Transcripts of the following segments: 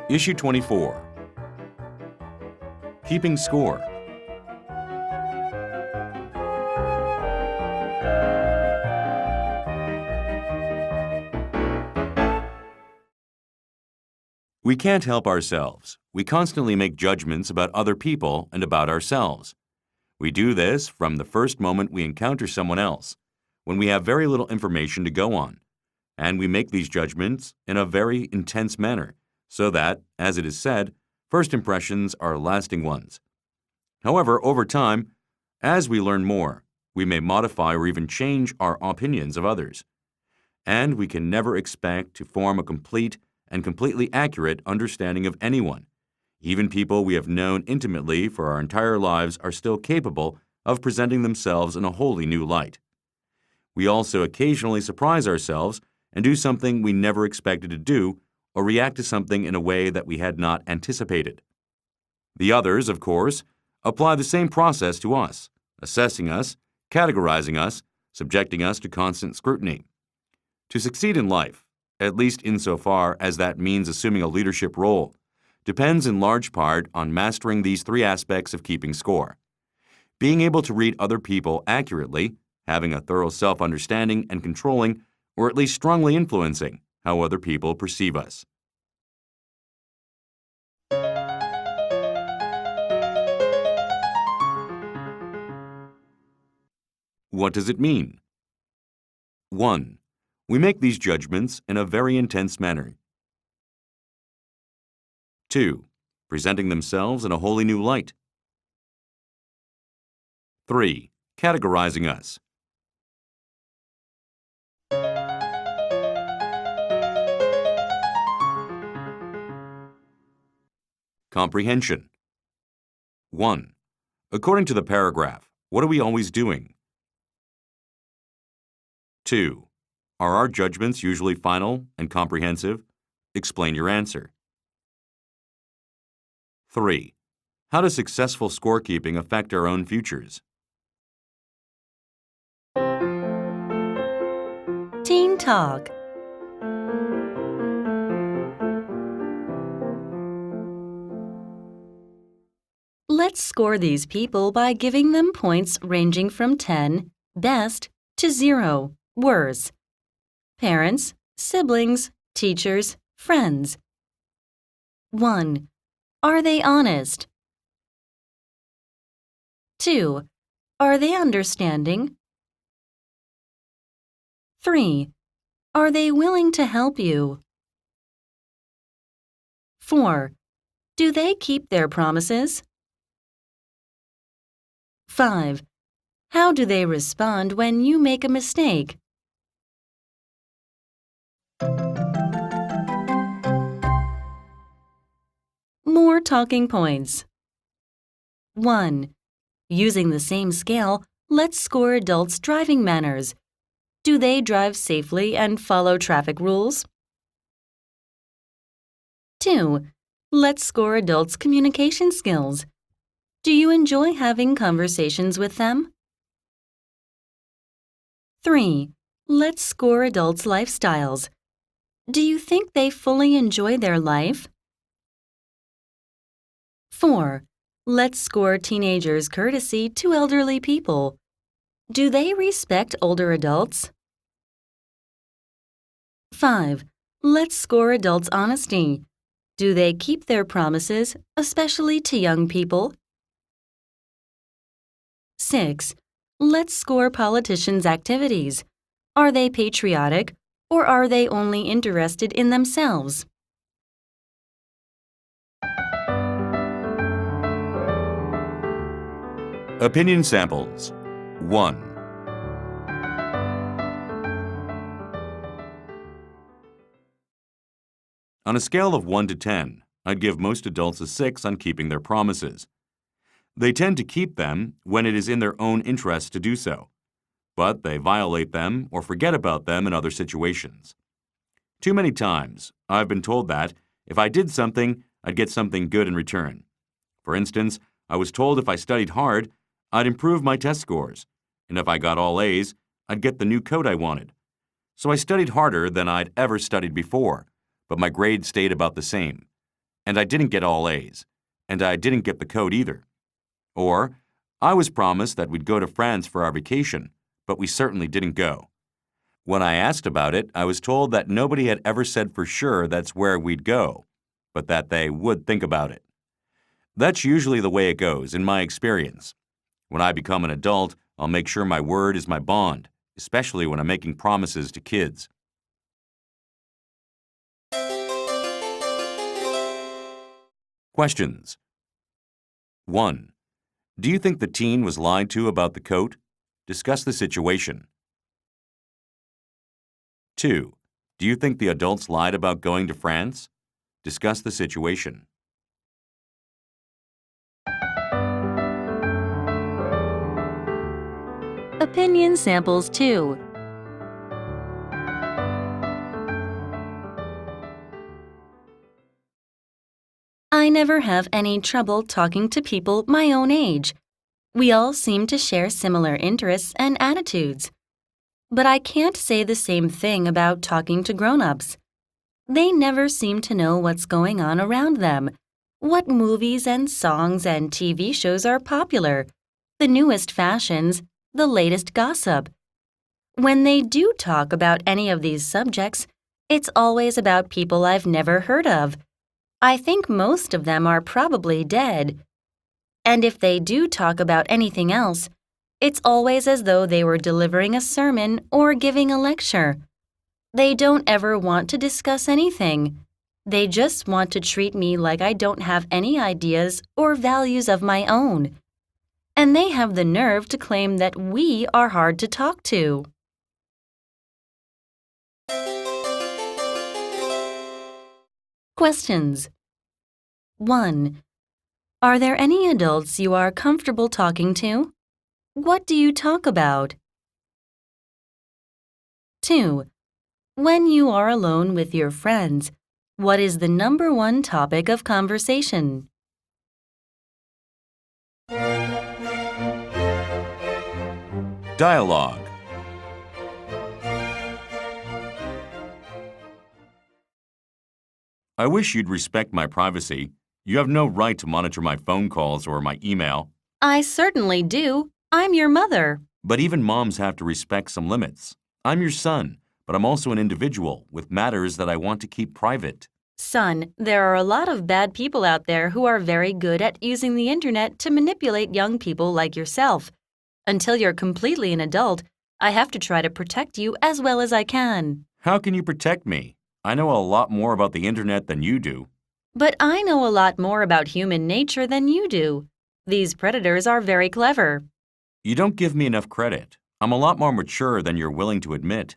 Issue 24. Keeping Score. We can't help ourselves. We constantly make judgments about other people and about ourselves. We do this from the first moment we encounter someone else, when we have very little information to go on, and we make these judgments in a very intense manner, so that, as it is said, first impressions are lasting ones. However, over time, as we learn more, we may modify or even change our opinions of others, and we can never expect to form a complete and completely accurate understanding of anyone. Even people we have known intimately for our entire lives are still capable of presenting themselves in a wholly new light. We also occasionally surprise ourselves and do something we never expected to do or react to something in a way that we had not anticipated. The others, of course, apply the same process to us, assessing us, categorizing us, subjecting us to constant scrutiny. To succeed in life, at least insofar as that means assuming a leadership role, depends in large part on mastering these three aspects of keeping score. Being able to read other people accurately, having a thorough self-understanding and controlling, or at least strongly influencing, how other people perceive us. What does it mean? 1. We make these judgments in a very intense manner. 2. Presenting themselves in a wholly new light. 3. Categorizing us. Comprehension. 1. According to the paragraph, what are we always doing? 2. Are our judgments usually final and comprehensive? Explain your answer. 3. How does successful scorekeeping affect our own futures? Teen Talk. Let's score these people by giving them points ranging from 10, best, to 0, worse. Parents, siblings, teachers, friends. 1. Are they honest? 2. Are they understanding? 3. Are they willing to help you? 4. Do they keep their promises? 5. How do they respond when you make a mistake? More talking points. 1. Using the same scale, let's score adults' driving manners. Do they drive safely and follow traffic rules? 2. Let's score adults' communication skills. Do you enjoy having conversations with them? 3. Let's score adults' lifestyles. Do you think they fully enjoy their life? 4. Let's score teenagers' courtesy to elderly people. Do they respect older adults? 5. Let's score adults' honesty. Do they keep their promises, especially to young people? 6. Let's score politicians' activities. Are they patriotic, or are they only interested in themselves? Opinion samples. 1. On a scale of 1 to 10, I'd give most adults a 6 on keeping their promises. They tend to keep them when it is in their own interest to do so, but they violate them or forget about them in other situations. Too many times, I've been told that if I did something, I'd get something good in return. For instance, I was told if I studied hard, I'd improve my test scores, and if I got all A's, I'd get the new coat I wanted. so I studied harder than I'd ever studied before, but my grades stayed about the same. And I didn't get all A's, and I didn't get the code either. Or, I was promised that we'd go to France for our vacation, but we certainly didn't go. When I asked about it, I was told that nobody had ever said for sure that's where we'd go, but that they would think about it. That's usually the way it goes, in my experience. When I become an adult, I'll make sure my word is my bond, especially when I'm making promises to kids. Questions. 1. Do you think the teen was lied to about the coat? Discuss the situation. 2. Do you think the adults lied about going to France? Discuss the situation. Opinion samples 2. I never have any trouble talking to people my own age. We all seem to share similar interests and attitudes. But I can't say the same thing about talking to grown-ups. They never seem to know what's going on around them, what movies and songs and TV shows are popular, the newest fashions, the latest gossip. When they do talk about any of these subjects, it's always about people I've never heard of. I think most of them are probably dead. And if they do talk about anything else, it's always as though they were delivering a sermon or giving a lecture. They don't ever want to discuss anything. They just want to treat me like I don't have any ideas or values of my own. And they have the nerve to claim that we are hard to talk to. Questions. 1. Are there any adults you are comfortable talking to? What do you talk about? 2. When you are alone with your friends, what is the number one topic of conversation? Dialogue. I wish you'd respect my privacy. You have no right to monitor my phone calls or my email. I certainly do. I'm your mother. But even moms have to respect some limits. I'm your son, but I'm also an individual with matters that I want to keep private. Son, there are a lot of bad people out there who are very good at using the internet to manipulate young people like yourself. Until you're completely an adult, I have to try to protect you as well as I can. How can you protect me? I know a lot more about the internet than you do. But I know a lot more about human nature than you do. These predators are very clever. You don't give me enough credit. I'm a lot more mature than you're willing to admit.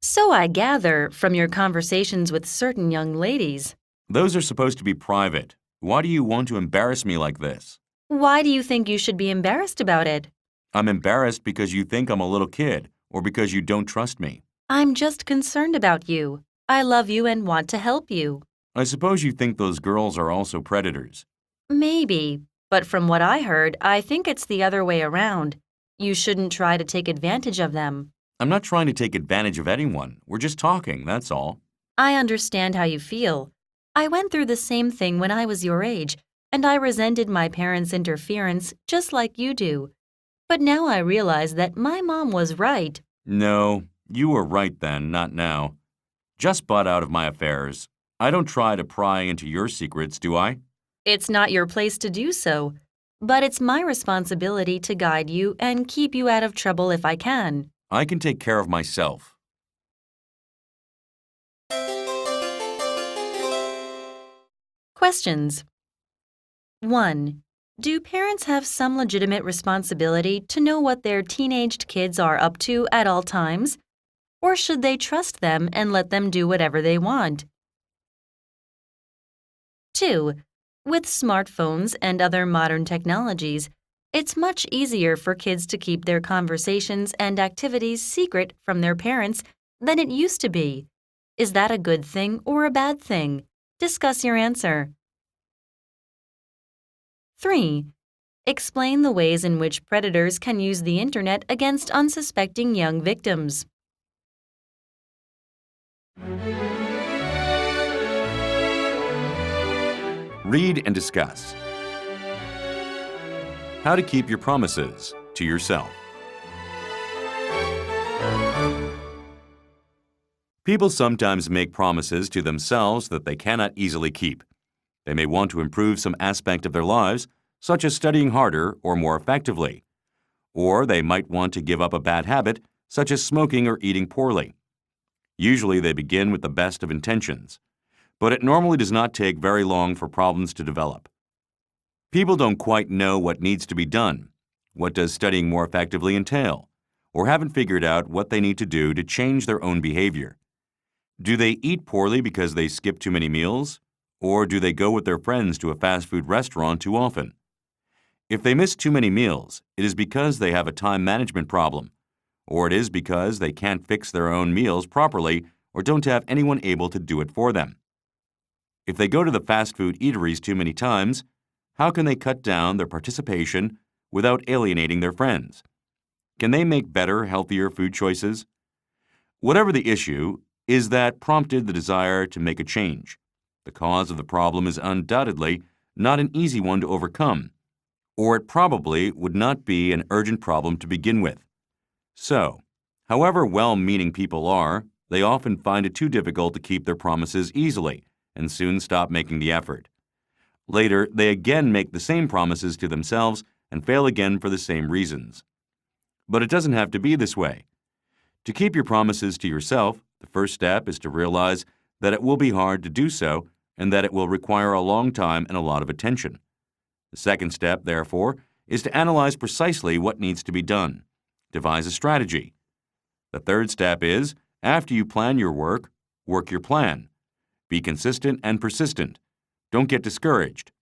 So I gather from your conversations with certain young ladies. Those are supposed to be private. Why do you want to embarrass me like this? Why do you think you should be embarrassed about it? I'm embarrassed because you think I'm a little kid, or because you don't trust me. I'm just concerned about you. I love you and want to help you. I suppose you think those girls are also predators. Maybe, but from what I heard, I think it's the other way around. You shouldn't try to take advantage of them. I'm not trying to take advantage of anyone. We're just talking, that's all. I understand how you feel. I went through the same thing when I was your age, and I resented my parents' interference just like you do. But now I realize that my mom was right. No, you were right then, not now. Just butt out of my affairs. I don't try to pry into your secrets, do I? It's not your place to do so, but it's my responsibility to guide you and keep you out of trouble if I can. I can take care of myself. Questions. 1. Do parents have some legitimate responsibility to know what their teenaged kids are up to at all times? Or should they trust them and let them do whatever they want? 2. With smartphones and other modern technologies, it's much easier for kids to keep their conversations and activities secret from their parents than it used to be. Is that a good thing or a bad thing? Discuss your answer. 3. Explain the ways in which predators can use the internet against unsuspecting young victims. Read and discuss. How to keep your promises to yourself. People sometimes make promises to themselves that they cannot easily keep. They may want to improve some aspect of their lives, such as studying harder or more effectively. Or they might want to give up a bad habit, such as smoking or eating poorly. Usually they begin with the best of intentions, but it normally does not take very long for problems to develop. People don't quite know what needs to be done. What does studying more effectively entail? Or haven't figured out what they need to do to change their own behavior. Do they eat poorly because they skip too many meals? Or do they go with their friends to a fast food restaurant too often? If they miss too many meals, it is because they have a time management problem, or it is because they can't fix their own meals properly or don't have anyone able to do it for them. If they go to the fast food eateries too many times, how can they cut down their participation without alienating their friends? Can they make better, healthier food choices? Whatever the issue is that prompted the desire to make a change. The cause of the problem is undoubtedly not an easy one to overcome, or it probably would not be an urgent problem to begin with. So, however well-meaning people are, they often find it too difficult to keep their promises easily and soon stop making the effort. Later, they again make the same promises to themselves and fail again for the same reasons. But it doesn't have to be this way. To keep your promises to yourself, the first step is to realize that it will be hard to do so and that it will require a long time and a lot of attention. The second step, therefore, is to analyze precisely what needs to be done. Devise a strategy. The third step is, after you plan your work, work your plan. Be consistent and persistent. Don't get discouraged.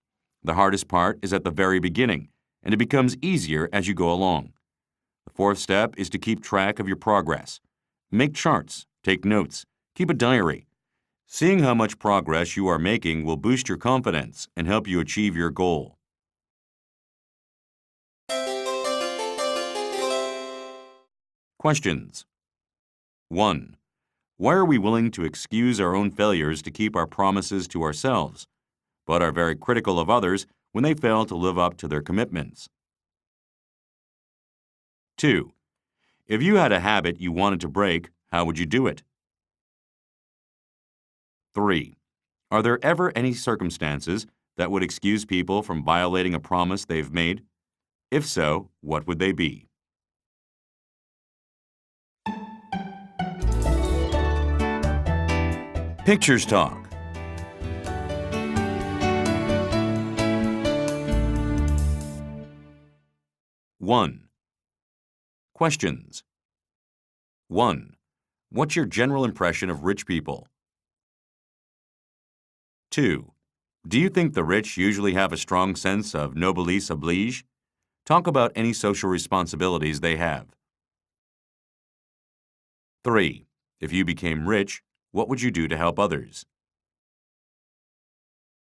The hardest part is at the very beginning, and it becomes easier as you go along. The fourth step is to keep track of your progress. Make charts, take notes, keep a diary. Seeing how much progress you are making will boost your confidence and help you achieve your goal. Questions. 1. Why are we willing to excuse our own failures to keep our promises to ourselves, but are very critical of others when they fail to live up to their commitments? 2. If you had a habit you wanted to break, how would you do it? 3. Are there ever any circumstances that would excuse people from violating a promise they've made? If so, what would they be? Pictures talk. 1. Questions. 1. What's your general impression of rich people? 2. Do you think the rich usually have a strong sense of noblesse oblige? Talk about any social responsibilities they have. 3. If you became rich, what would you do to help others?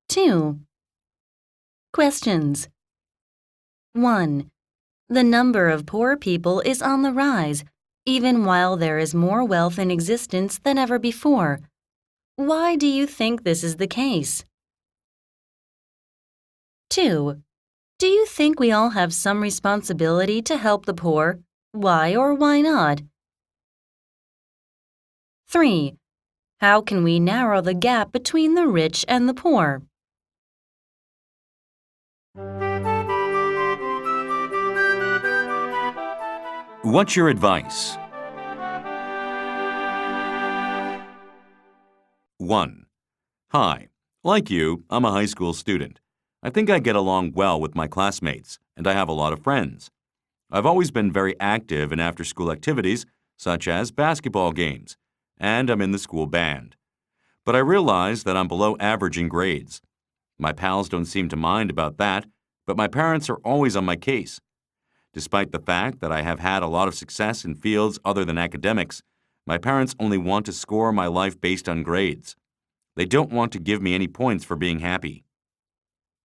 2. Questions. 1. The number of poor people is on the rise, even while there is more wealth in existence than ever before. Why do you think this is the case? 2. Do you think we all have some responsibility to help the poor? Why or why not? 3. How can we narrow the gap between the rich and the poor? What's your advice? 1. Hi. Like you, I'm a high school student. I think I get along well with my classmates, and I have a lot of friends. I've always been very active in after-school activities, such as basketball games, and I'm in the school band. But I realize that I'm below average in grades. My pals don't seem to mind about that, but my parents are always on my case. Despite the fact that I have had a lot of success in fields other than academics, my parents only want to score my life based on grades. They don't want to give me any points for being happy.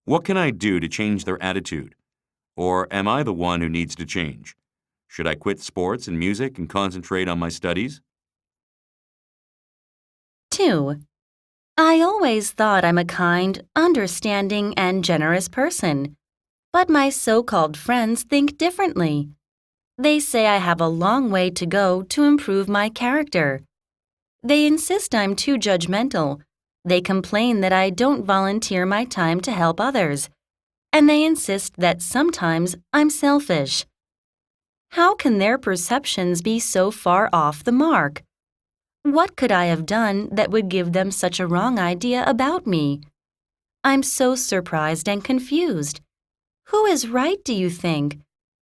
What can I do to change their attitude? Or am I the one who needs to change? Should I quit sports and music and concentrate on my studies? 2. I always thought I'm a kind, understanding, and generous person. But my so-called friends think differently. They say I have a long way to go to improve my character. They insist I'm too judgmental. They complain that I don't volunteer my time to help others. And they insist that sometimes I'm selfish. How can their perceptions be so far off the mark? What could I have done that would give them such a wrong idea about me? I'm so surprised and confused. Who is right, do you think?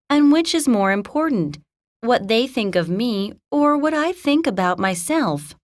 And which is more important, what they think of me or what I think about myself?